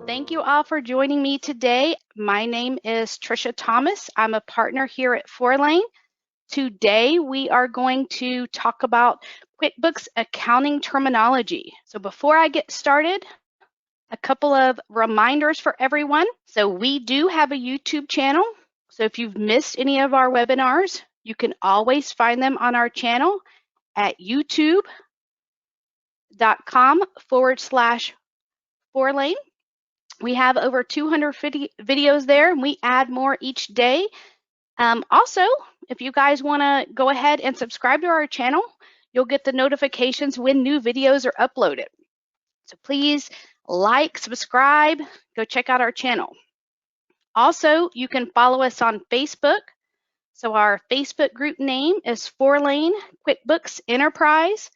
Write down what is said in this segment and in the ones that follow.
Thank you all for joining me today. My name is Trisha Thomas. I'm a partner here at Fourlane. Today we are going to talk about QuickBooks accounting terminology. So before I get started, a couple of reminders for everyone. So we do have a YouTube channel. So if you've missed any of our webinars, you can always find them on our channel at youtube.com/Fourlane. We have over 250 videos there, and we add more each day. Also, if you guys want to go ahead and subscribe to our channel, you'll get the notifications when new videos are uploaded. So please like, subscribe, go check out our channel. Also, you can follow us on Facebook. So our Facebook group name is Fourlane QuickBooks Enterprise.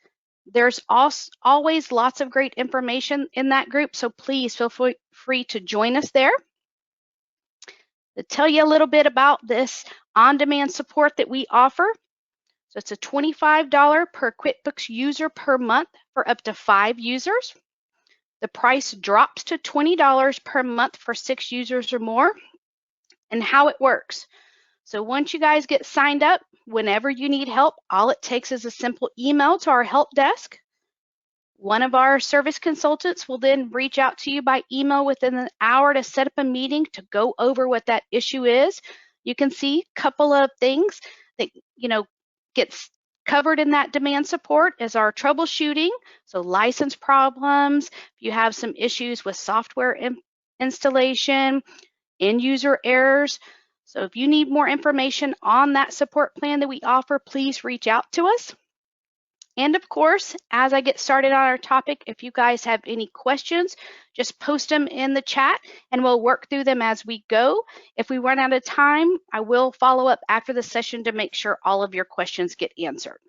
There's always lots of great information in that group, so please feel free to join us there. To tell you a little bit about this on-demand support that we offer. So it's a $25 per QuickBooks user per month for up to 5 users. The price drops to $20 per month for 6 users or more. And how it works. So once you guys get signed up, whenever you need help, all it takes is a simple email to our help desk. One of our service consultants will then reach out to you by email within an hour to set up a meeting to go over what that issue is. You can see a couple of things that gets covered in that demand support is our troubleshooting, so license problems, if you have some issues with software installation, end user errors. So if you need more information on that support plan that we offer, please reach out to us. And of course, as I get started on our topic, if you guys have any questions, just post them in the chat and we'll work through them as we go. If we run out of time, I will follow up after the session to make sure all of your questions get answered.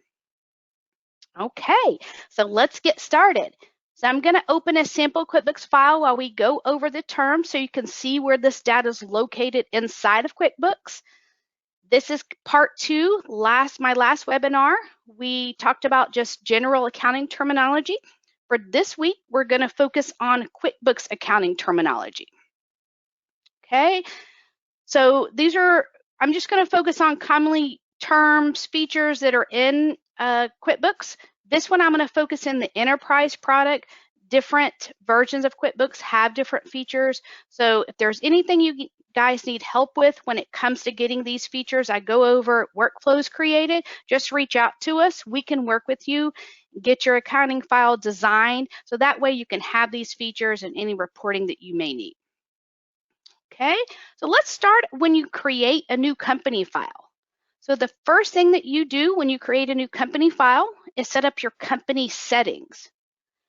Okay, so let's get started. So I'm going to open a sample QuickBooks file while we go over the terms so you can see where this data is located inside of QuickBooks. This is part 2, my last webinar. We talked about just general accounting terminology. For this week, we're going to focus on QuickBooks accounting terminology. Okay, so I'm just going to focus on commonly terms, features that are in QuickBooks. This one, I'm going to focus in the enterprise product. Different versions of QuickBooks have different features. So if there's anything you guys need help with when it comes to getting these features, I go over workflows created, just reach out to us. We can work with you, get your accounting file designed, so that way you can have these features and any reporting that you may need. Okay, so let's start when you create a new company file. So the first thing that you do when you create a new company file is set up your company settings.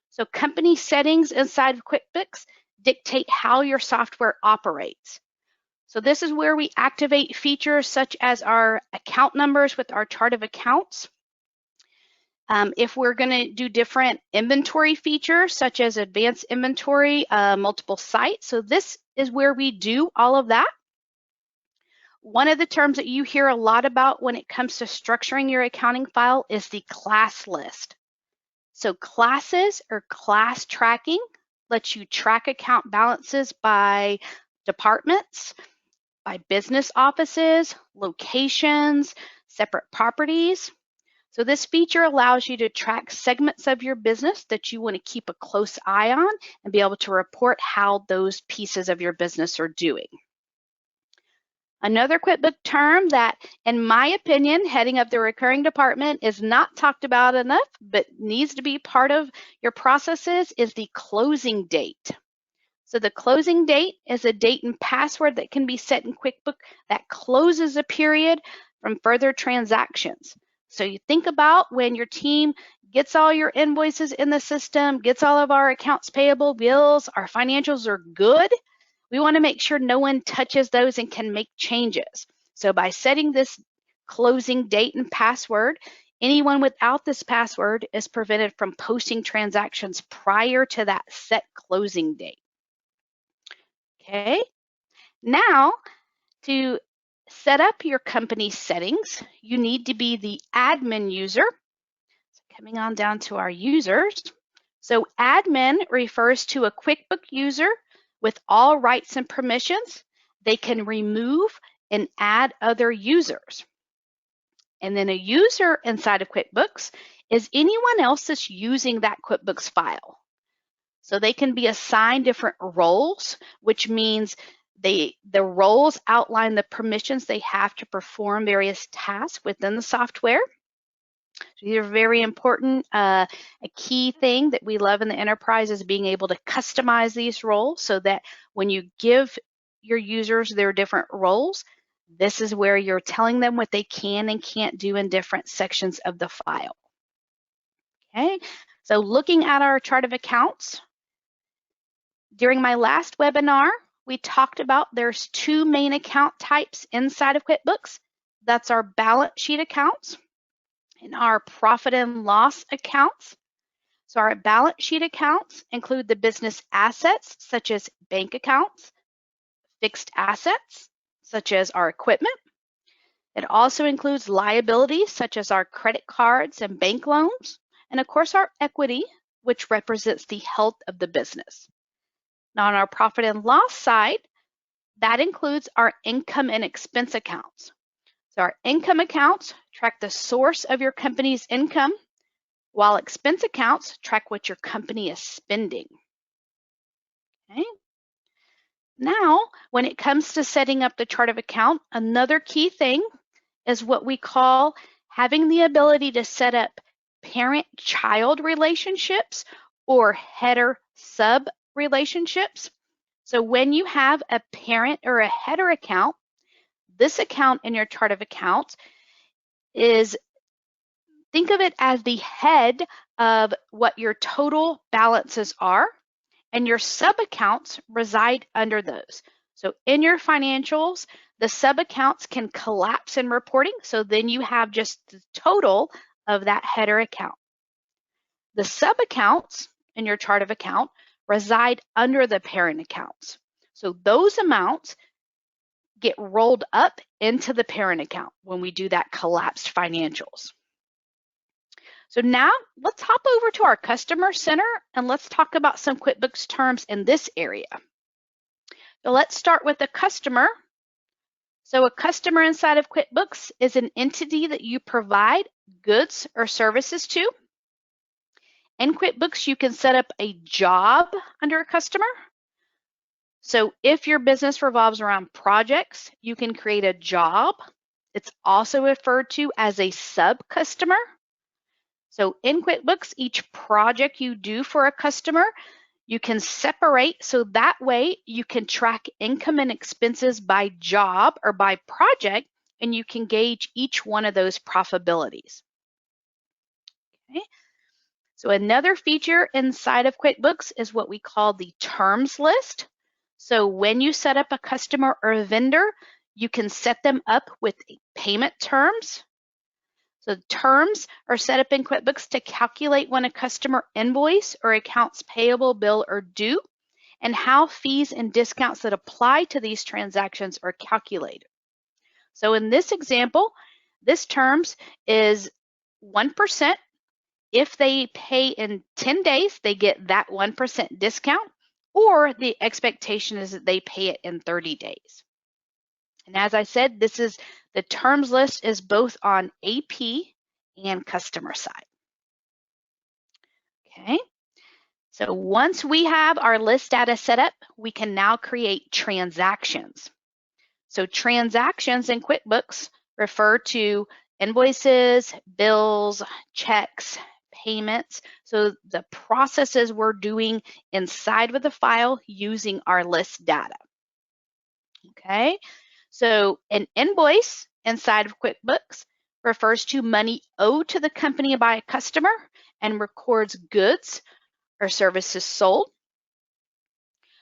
So company settings inside of QuickBooks dictate how your software operates. So this is where we activate features such as our account numbers with our chart of accounts. If we're going to do different inventory features such as advanced inventory, multiple sites. So this is where we do all of that. One of the terms that you hear a lot about when it comes to structuring your accounting file is the class list. So classes or class tracking lets you track account balances by departments, by business offices, locations, separate properties. So this feature allows you to track segments of your business that you want to keep a close eye on and be able to report how those pieces of your business are doing. Another QuickBooks term that, in my opinion, heading up the recurring department is not talked about enough, but needs to be part of your processes is the closing date. So the closing date is a date and password that can be set in QuickBooks that closes a period from further transactions. So you think about when your team gets all your invoices in the system, gets all of our accounts payable, bills, our financials are good. We want to make sure no one touches those and can make changes. So by setting this closing date and password, anyone without this password is prevented from posting transactions prior to that set closing date. Okay, now to set up your company settings, you need to be the admin user. So coming on down to our users. So admin refers to a QuickBooks user with all rights and permissions. They can remove and add other users. And then a user inside of QuickBooks is anyone else that's using that QuickBooks file. So they can be assigned different roles, which means the roles outline the permissions they have to perform various tasks within the software. So these are very important. A key thing that we love in the enterprise is being able to customize these roles so that when you give your users their different roles, this is where you're telling them what they can and can't do in different sections of the file. Okay, so looking at our chart of accounts, during my last webinar, we talked about there's two main account types inside of QuickBooks. That's our balance sheet accounts and our profit and loss accounts. So our balance sheet accounts include the business assets, such as bank accounts, fixed assets, such as our equipment. It also includes liabilities, such as our credit cards and bank loans, and of course our equity, which represents the health of the business. Now on our profit and loss side, that includes our income and expense accounts. So our income accounts track the source of your company's income, while expense accounts track what your company is spending. Okay. Now, when it comes to setting up the chart of account, another key thing is what we call having the ability to set up parent-child relationships or header-sub relationships. So when you have a parent or a header account, this account in your chart of accounts is, think of it as the head of what your total balances are, and your sub-accounts reside under those. So in your financials, the sub-accounts can collapse in reporting, so then you have just the total of that header account. The sub-accounts in your chart of account reside under the parent accounts. So those amounts get rolled up into the parent account when we do that collapsed financials. So now let's hop over to our Customer Center and let's talk about some QuickBooks terms in this area. So let's start with a customer. So a customer inside of QuickBooks is an entity that you provide goods or services to. In QuickBooks, you can set up a job under a customer. So if your business revolves around projects, you can create a job. It's also referred to as a sub-customer. So in QuickBooks, each project you do for a customer, you can separate so that way you can track income and expenses by job or by project, and you can gauge each one of those profitabilities. Okay. So another feature inside of QuickBooks is what we call the terms list. So when you set up a customer or a vendor, you can set them up with payment terms. So terms are set up in QuickBooks to calculate when a customer invoice or accounts payable, bill, or due, and how fees and discounts that apply to these transactions are calculated. So in this example, this terms is 1%. If they pay in 10 days, they get that 1% discount, or the expectation is that they pay it in 30 days. And as I said, the terms list is both on AP and customer side. Okay, so once we have our list data set up, we can now create transactions. So transactions in QuickBooks refer to invoices, bills, checks, payments. So the processes we're doing inside of the file using our list data. Okay, so an invoice inside of QuickBooks refers to money owed to the company by a customer and records goods or services sold.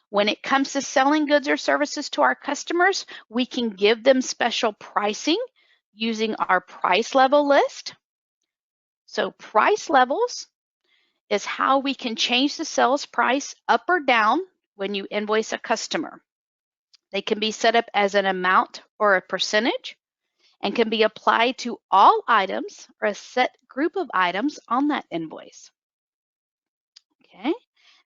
When it comes to selling goods or services to our customers, we can give them special pricing using our price level list. So price levels is how we can change the sales price up or down when you invoice a customer. They can be set up as an amount or a percentage and can be applied to all items or a set group of items on that invoice. Okay.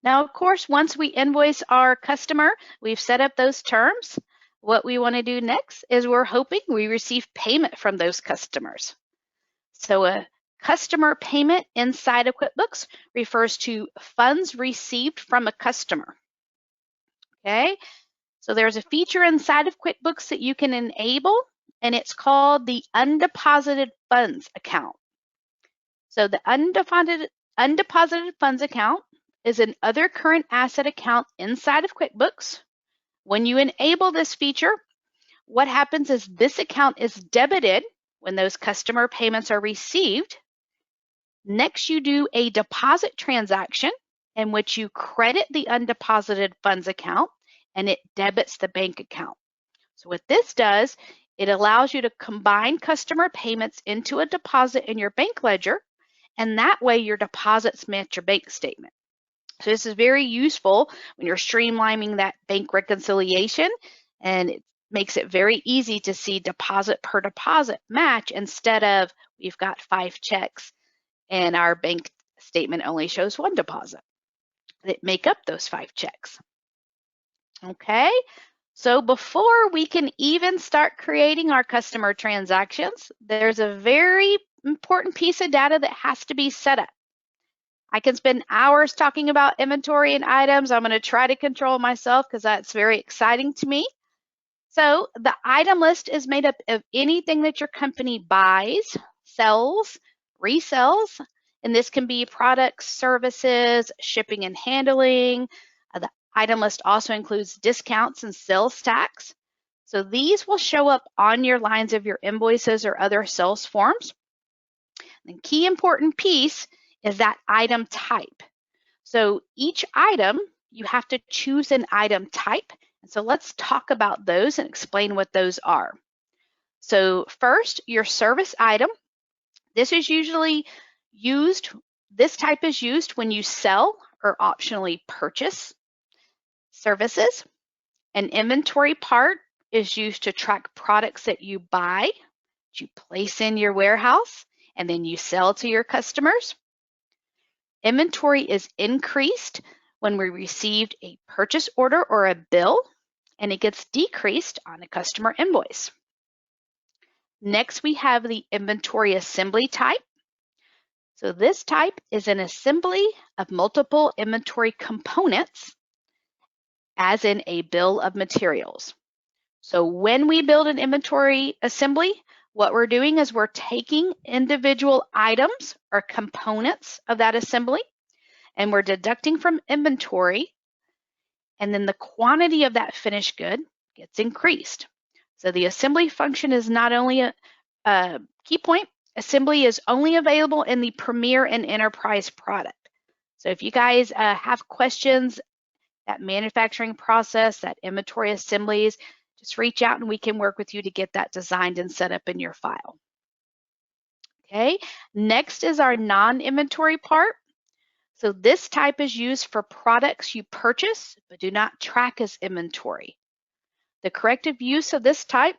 Now, of course, once we invoice our customer, we've set up those terms. What we want to do next is we're hoping we receive payment from those customers. So a customer payment inside of QuickBooks refers to funds received from a customer. Okay, so there's a feature inside of QuickBooks that you can enable, and it's called the Undeposited Funds account. So the undeposited funds account is an other current asset account inside of QuickBooks. When you enable this feature, what happens is this account is debited when those customer payments are received. Next, you do a deposit transaction in which you credit the undeposited funds account and it debits the bank account. So what this does, it allows you to combine customer payments into a deposit in your bank ledger, and that way your deposits match your bank statement. So this is very useful when you're streamlining that bank reconciliation, and it makes it very easy to see deposit per deposit match instead of we've got 5 checks and our bank statement only shows 1 deposit that make up those 5 checks. Okay, so before we can even start creating our customer transactions, there's a very important piece of data that has to be set up. I can spend hours talking about inventory and items. I'm going to try to control myself because that's very exciting to me. So the item list is made up of anything that your company buys, sells, resells, and this can be products, services, shipping and handling. The item list also includes discounts and sales tax. So these will show up on your lines of your invoices or other sales forms. The key important piece is that item type. So each item, you have to choose an item type. And so let's talk about those and explain what those are. So first, your service item. This is usually used, this type is used when you sell or optionally purchase services. An inventory part is used to track products that you buy, that you place in your warehouse, and then you sell to your customers. Inventory is increased when we received a purchase order or a bill, and it gets decreased on a customer invoice. Next, we have the inventory assembly type. So this type is an assembly of multiple inventory components, as in a bill of materials. So when we build an inventory assembly, what we're doing is we're taking individual items or components of that assembly, and we're deducting from inventory, and then the quantity of that finished good gets increased. So the assembly function is not only a key point, assembly is only available in the Premier and Enterprise product. So if you guys have questions, that manufacturing process, that inventory assemblies, just reach out and we can work with you to get that designed and set up in your file. Okay, next is our non-inventory part. So this type is used for products you purchase but do not track as inventory. The corrective use of this type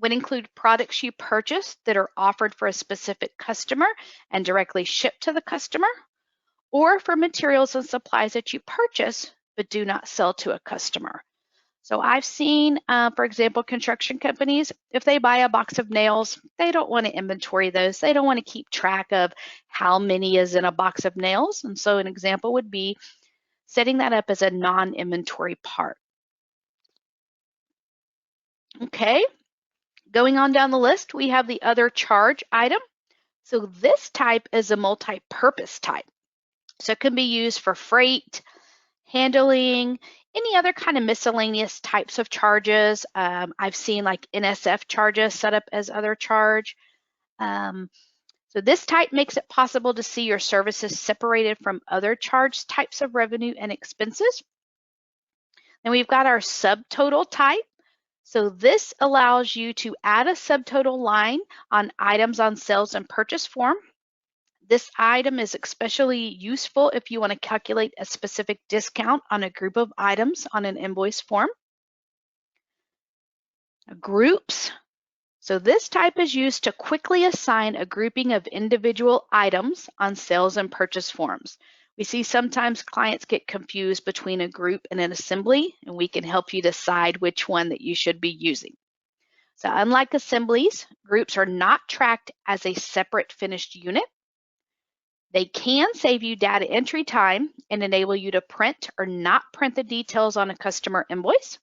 would include products you purchase that are offered for a specific customer and directly shipped to the customer, or for materials and supplies that you purchase but do not sell to a customer. So I've seen, for example, construction companies, if they buy a box of nails, they don't want to inventory those. They don't want to keep track of how many is in a box of nails. And so an example would be setting that up as a non-inventory part. Okay, going on down the list, we have the other charge item. So this type is a multi-purpose type. So it can be used for freight, handling, any other kind of miscellaneous types of charges. I've seen like NSF charges set up as other charge. So this type makes it possible to see your services separated from other charge types of revenue and expenses. Then we've got our subtotal type. So this allows you to add a subtotal line on items on sales and purchase form. This item is especially useful if you want to calculate a specific discount on a group of items on an invoice form. Groups. So this type is used to quickly assign a grouping of individual items on sales and purchase forms. We see sometimes clients get confused between a group and an assembly, and we can help you decide which one that you should be using. So unlike assemblies, groups are not tracked as a separate finished unit. They can save you data entry time and enable you to print or not print the details on a customer invoice.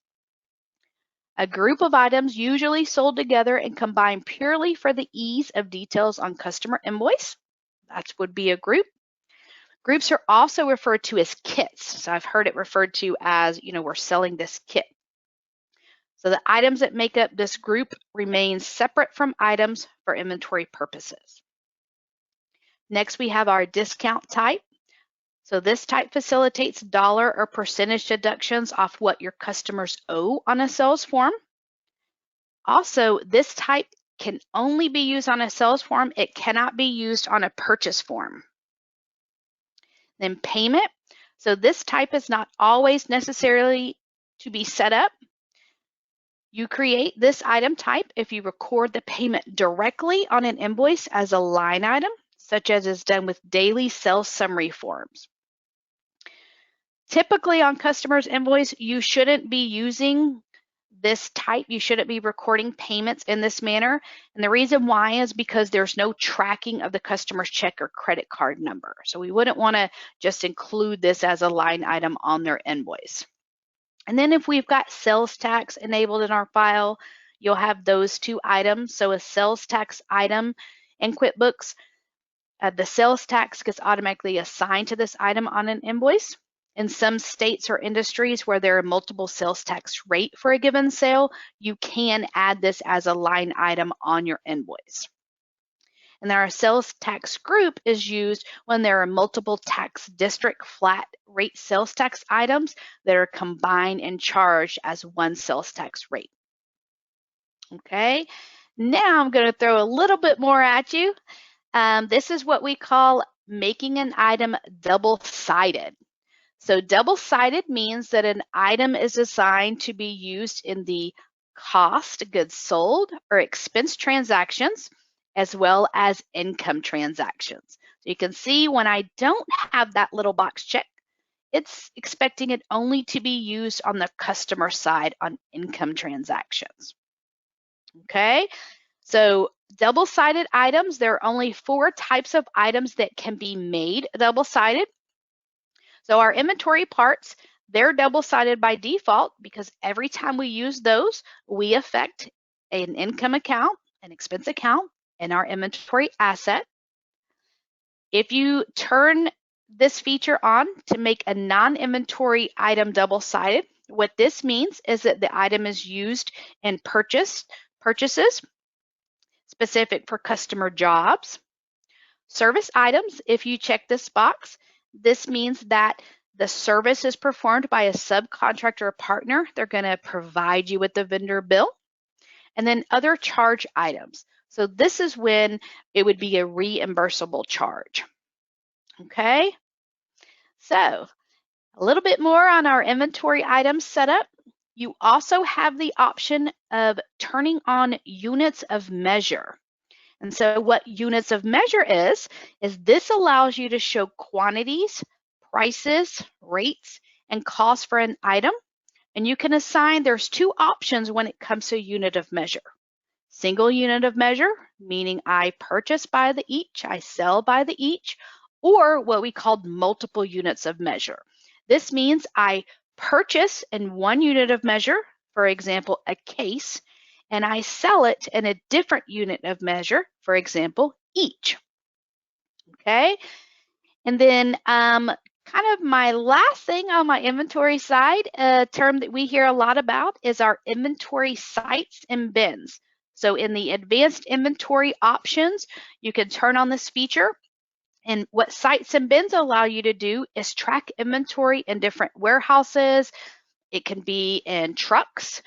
A group of items usually sold together and combined purely for the ease of details on customer invoice. That would be a group. Groups are also referred to as kits. So I've heard it referred to as, we're selling this kit. So the items that make up this group remain separate from items for inventory purposes. Next, we have our discount type. So this type facilitates dollar or percentage deductions off what your customers owe on a sales form. Also, this type can only be used on a sales form. It cannot be used on a purchase form. Then payment. So this type is not always necessarily to be set up. You create this item type if you record the payment directly on an invoice as a line item, such as is done with daily sales summary forms. Typically on customer's invoice, you shouldn't be using this type. You shouldn't be recording payments in this manner. And the reason why is because there's no tracking of the customer's check or credit card number. So we wouldn't want to just include this as a line item on their invoice. And then if we've got sales tax enabled in our file, you'll have those two items. So a sales tax item in QuickBooks, the sales tax gets automatically assigned to this item on an invoice. In some states or industries where there are multiple sales tax rate for a given sale, you can add this as a line item on your invoice. And our sales tax group is used when there are multiple tax district flat rate sales tax items that are combined and charged as one sales tax rate. Okay, now I'm going to throw a little bit more at you. This is what we call making an item double-sided. So double-sided means that an item is assigned to be used in the cost of goods sold or expense transactions, as well as income transactions. So you can see when I don't have that little box checked, it's expecting it only to be used on the customer side on income transactions. Okay, so double-sided items, there are only 4 types of items that can be made double-sided. So our inventory parts, they're double-sided by default because every time we use those, we affect an income account, an expense account, and our inventory asset. If you turn this feature on to make a non-inventory item double-sided, what this means is that the item is used in purchases specific for customer jobs. Service items, if you check this box, this means that the service is performed by a subcontractor or partner. They're going to provide you with the vendor bill. And then other charge items. So this is when it would be a reimbursable charge. Okay, so a little bit more on our inventory items setup. You also have the option of turning on units of measure. And so what units of measure is this allows you to show quantities, prices, rates, and costs for an item. And you can assign, there's 2 options when it comes to unit of measure. Single unit of measure, meaning I purchase by the each, I sell by the each, or what we call multiple units of measure. This means I purchase in 1 unit of measure, for example, a case, and I sell it in a different unit of measure, for example, each. Okay, and then kind of my last thing on my inventory side, a term that we hear a lot about is our inventory sites and bins. So in the advanced inventory options, you can turn on this feature. And what sites and bins allow you to do is track inventory in different warehouses. It can be in trucks,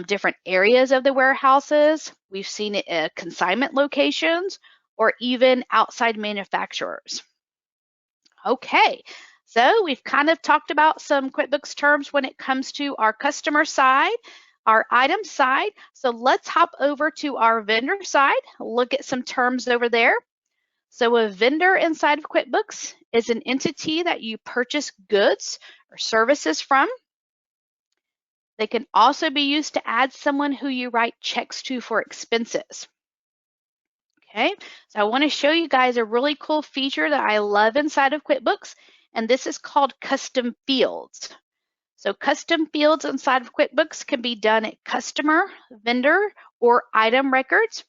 different areas of the warehouses. We've seen it at consignment locations or even outside manufacturers. Okay, so we've kind of talked about some QuickBooks terms when it comes to our customer side, our item side. So let's hop over to our vendor side, look at some terms over there. So a vendor inside of QuickBooks is an entity that you purchase goods or services from. They can also be used to add someone who you write checks to for expenses. Okay, so I want to show you guys a really cool feature that I love inside of QuickBooks, and this is called custom fields. So custom fields inside of QuickBooks can be done at customer, vendor, or item records,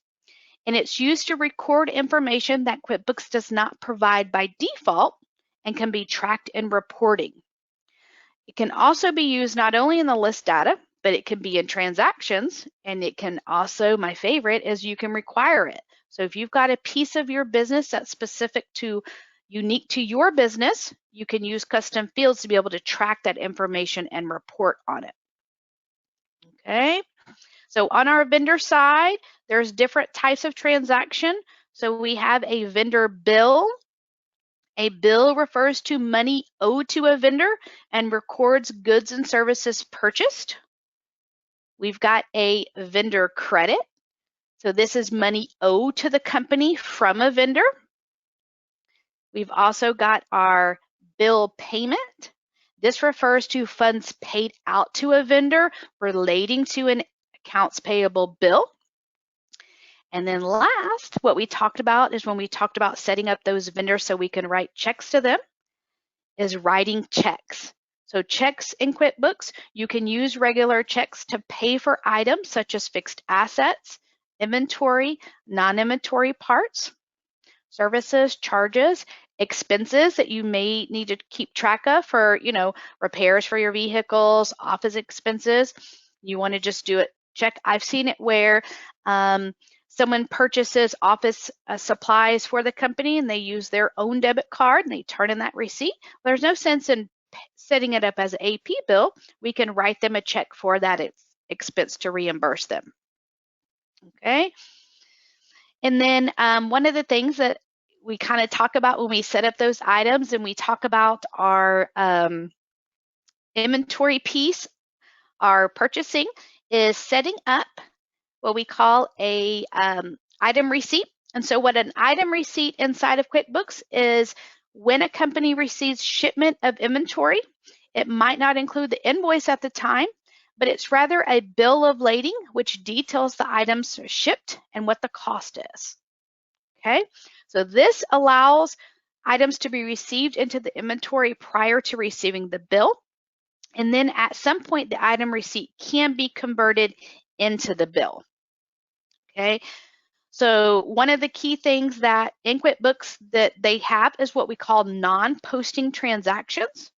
and it's used to record information that QuickBooks does not provide by default and can be tracked in reporting. It can also be used not only in the list data, but it can be in transactions, and it can also, my favorite, is you can require it. So if you've got a piece of your business that's specific to, unique to your business, you can use custom fields to be able to track that information and report on it. Okay, so on our vendor side, there's different types of transaction. So we have a vendor bill. A bill refers to money owed to a vendor and records goods and services purchased. We've got a vendor credit. So this is money owed to the company from a vendor. We've also got our bill payment. This refers to funds paid out to a vendor relating to an accounts payable bill. And then last, what we talked about is when we talked about setting up those vendors so we can write checks to them, is writing checks. So checks in QuickBooks, you can use regular checks to pay for items such as fixed assets, inventory, non-inventory parts, services, charges, expenses that you may need to keep track of for, repairs for your vehicles, office expenses. You want to just do it, check. I've seen it where someone purchases office supplies for the company and they use their own debit card and they turn in that receipt. There's no sense in setting it up as an AP bill. We can write them a check for that expense to reimburse them. Okay. And then one of the things that we kind of talk about when we set up those items and we talk about our inventory piece, our purchasing, is setting up what we call a item receipt. And so what an item receipt inside of QuickBooks is when a company receives shipment of inventory, it might not include the invoice at the time, but it's rather a bill of lading, which details the items shipped and what the cost is. Okay, so this allows items to be received into the inventory prior to receiving the bill. And then at some point, the item receipt can be converted into the bill. Okay, so one of the key things that in QuickBooks that they have is what we call non-posting transactions.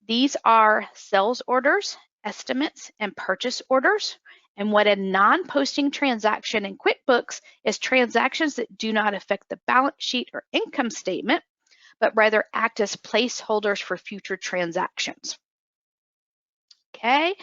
These are sales orders, estimates, and purchase orders. And what a non-posting transaction in QuickBooks is transactions that do not affect the balance sheet or income statement, but rather act as placeholders for future transactions. Okay,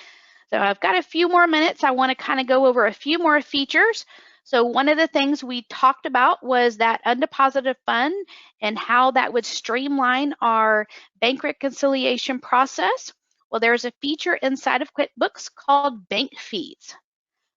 so I've got a few more minutes. I want to kind of go over a few more features. So one of the things we talked about was that undeposited fund and how that would streamline our bank reconciliation process. Well, there's a feature inside of QuickBooks called bank feeds.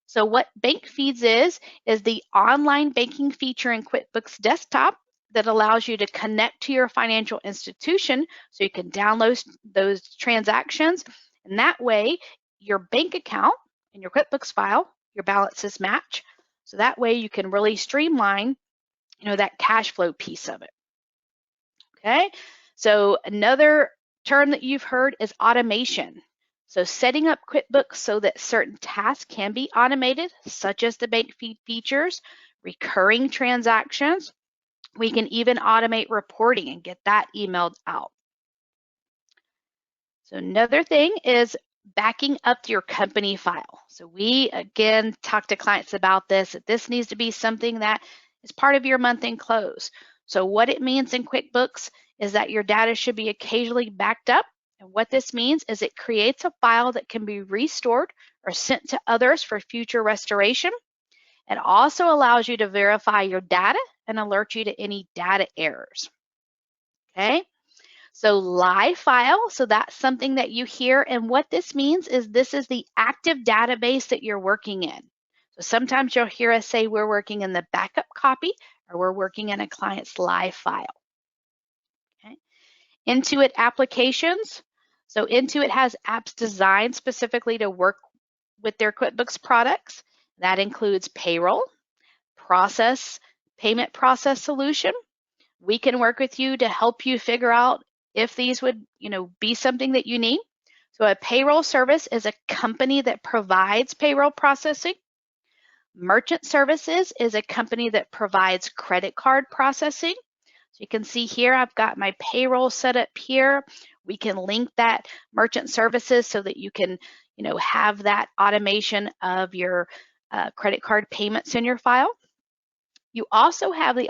So what bank feeds is the online banking feature in QuickBooks Desktop that allows you to connect to your financial institution so you can download those transactions. And that way, your bank account and your QuickBooks file, your balances match. So that way you can really streamline, that cash flow piece of it. Okay, so another term that you've heard is automation. So setting up QuickBooks so that certain tasks can be automated, such as the bank feed features, recurring transactions. We can even automate reporting and get that emailed out. So another thing is backing up your company file. So we, again, talk to clients about this, that this needs to be something that is part of your month-end close. So what it means in QuickBooks is that your data should be occasionally backed up. And what this means is it creates a file that can be restored or sent to others for future restoration. It also allows you to verify your data and alert you to any data errors. Okay, so live file, so that's something that you hear. And what this means is this is the active database that you're working in. So sometimes you'll hear us say we're working in the backup copy or we're working in a client's live file. Okay. Intuit Applications. So Intuit has apps designed specifically to work with their QuickBooks products. That includes payroll, payment process solution. We can work with you to help you figure out if these would, be something that you need. So a payroll service is a company that provides payroll processing. Merchant Services is a company that provides credit card processing. So you can see here, I've got my payroll set up here. We can link that Merchant Services so that you can, have that automation of your credit card payments in your file. You also have the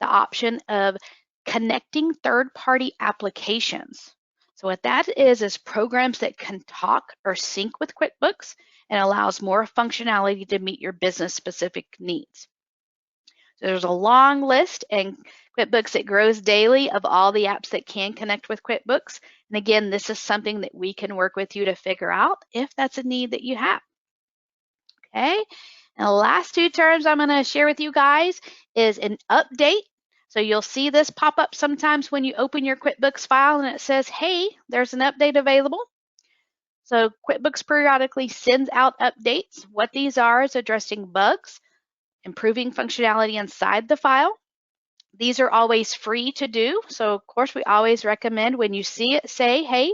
option of connecting third-party applications. So what that is programs that can talk or sync with QuickBooks and allows more functionality to meet your business-specific needs. So there's a long list in QuickBooks that grows daily of all the apps that can connect with QuickBooks. And again, this is something that we can work with you to figure out if that's a need that you have. Okay, and the last two terms I'm going to share with you guys is an update. So you'll see this pop up sometimes when you open your QuickBooks file and it says, hey, there's an update available. So QuickBooks periodically sends out updates. What these are is addressing bugs, improving functionality inside the file. These are always free to do. So of course, we always recommend when you see it say, hey,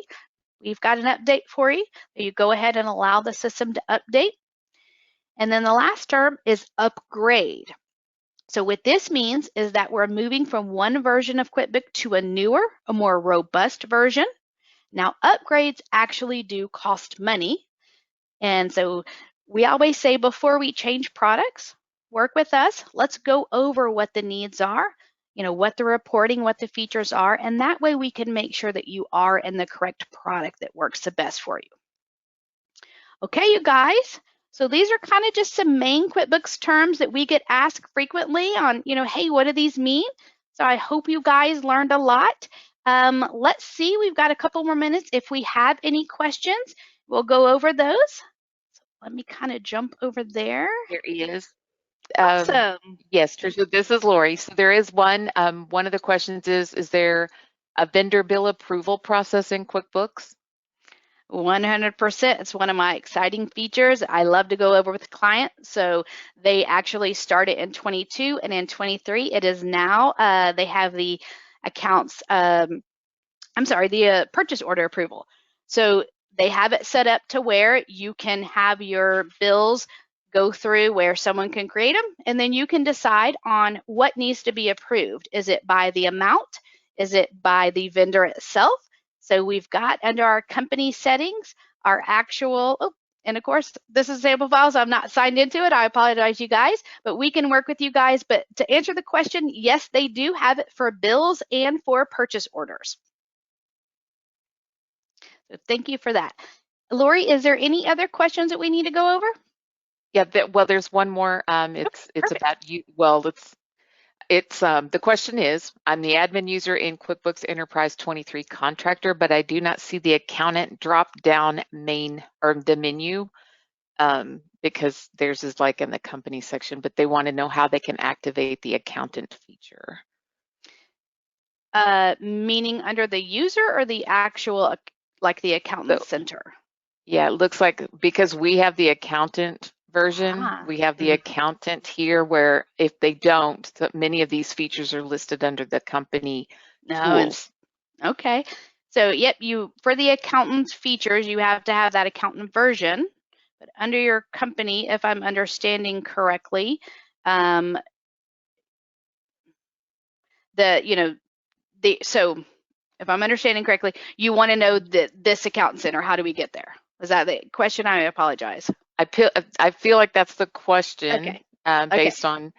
we've got an update for you, that you go ahead and allow the system to update. And then the last term is upgrade. So what this means is that we're moving from one version of QuickBooks to a newer, a more robust version. Now, upgrades actually do cost money. And so we always say before we change products, work with us. Let's go over what the needs are, what the reporting, what the features are, and that way we can make sure that you are in the correct product that works the best for you. Okay, you guys. So these are kind of just some main QuickBooks terms that we get asked frequently on, hey, what do these mean? So I hope you guys learned a lot. Let's see, we've got a couple more minutes. If we have any questions, we'll go over those. So let me kind of jump over there. There is. Awesome. Yes, Tricia, this is Lori. So there is one. One of the questions is there a vendor bill approval process in QuickBooks? 100%. It's one of my exciting features. I love to go over with the client. So they actually started in 22 and in 23. It is now, they have the accounts, the purchase order approval. So they have it set up to where you can have your bills go through where someone can create them, and then you can decide on what needs to be approved. Is it by the amount? Is it by the vendor itself? So we've got under our company settings, our actual, and of course, this is sample files. I'm not signed into it. I apologize, you guys, but we can work with you guys. But to answer the question, yes, they do have it for bills and for purchase orders. So thank you for that. Lori, is there any other questions that we need to go over? Yeah, well, there's one more. It's about you. Well, the question is, I'm the admin user in QuickBooks Enterprise 23 contractor, but I do not see the accountant drop down the menu because theirs is like in the company section, but they want to know how they can activate the accountant feature. Meaning under the user or the actual, like the accountant center? Yeah, it looks like because we have the accountant version, we have the accountant here where if they don't, many of these features are listed under the company tools. Okay. So yep, for the accountant features, you have to have that accountant version. But under your company, if I'm understanding correctly, so if I'm understanding correctly, you want to know that this accountant center, how do we get there? Is that the question? I apologize. I feel like that's the question. Okay. Based on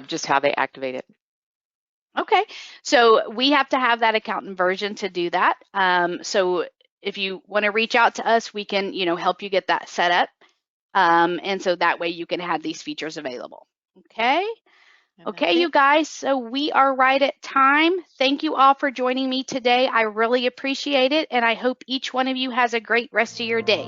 just how they activate it. Okay, so we have to have that accountant version to do that. So if you want to reach out to us, we can, help you get that set up. And so that way you can have these features available. Okay. Okay, you guys, so we are right at time. Thank you all for joining me today. I really appreciate it, and I hope each one of you has a great rest of your day.